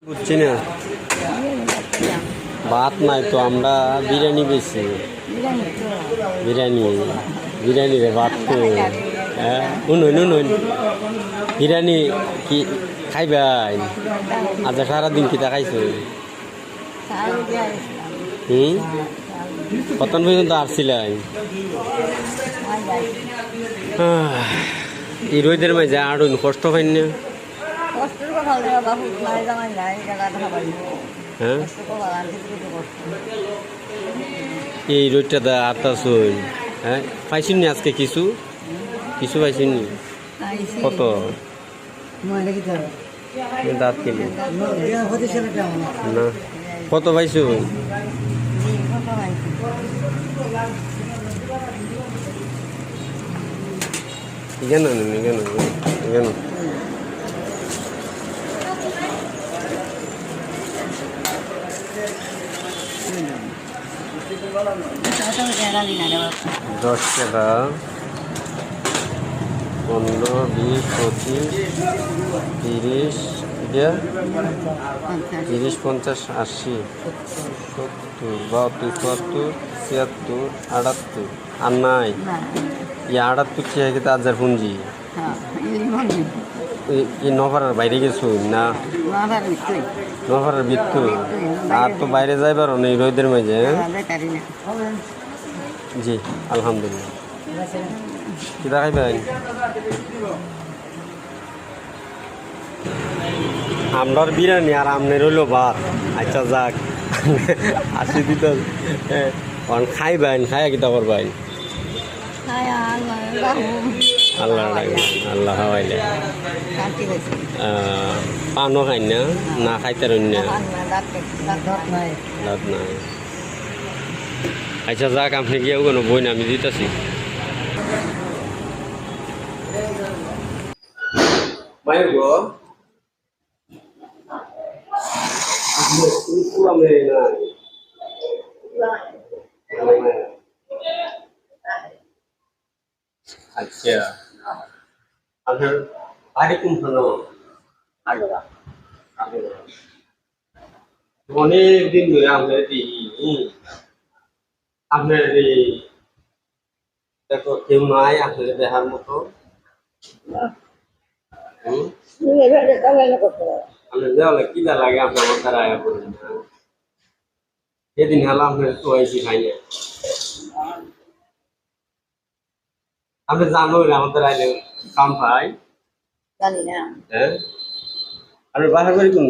বুঝছি না ভাত নাই তো আমরা বিরিয়ানি বেশি বিরিয়ানি বিরিয়ানি রে ভাত তো হ্যাঁ উনুন বিরিয়ানি কি খাইবাই আজ সারাদিন কিতা খাইছো কতন পর্যন্ত আসছিলাই এই রোদের মাঝে আড়ুন কষ্ট হয় না হ্যাঁ এই রোদটা দা আতাছুন হ্যাঁ পাইছেন নি আজকে কিছু কিছু পাইছেন নি কত দাঁত কিনে না কত পাইছো কেন কেন কেন দশ টাকা 15, 20, 25, 30, 30, 50, 80, 70, 72, 74, 76, 78 আর নাই ইয়ে 78 কি হয় আজার পুঞ্জি এই নভারার বাইরে গেছো না নভারার বৃত্তু আর তো বাইরে যাইবার নেই রোদের মাঝে জি আলহামদুলিল্লাহ কি দেখাই ভাই আমরার বিরিয়ানি আর আমনের হইলো ভাত আচ্ছা যাক আসি দিত খাইবেন খাইয়া কিতা করবেন আল্লাহ আল্লাহ হাওয়াইলে পানও খাই না না খাইতে না দাঁত নাই আচ্ছা যাক আপনি গিয়ে কোনো বই না আমি দিতেছি আচ্ছা আপনার বাড়ি কোনখানে অনেক দিন ধরে আপনার দেখো কেউ নাই আপনার দেখার মতো আপনার দেওয়ালে কি দা লাগে আপনার মাথার আয়া করেন সেদিন হলো আপনার তো আইসি খাই না আপনি জানো আমাদের আইলে কাম পাই জানি না হ্যাঁ আপনি বাসা করি কোন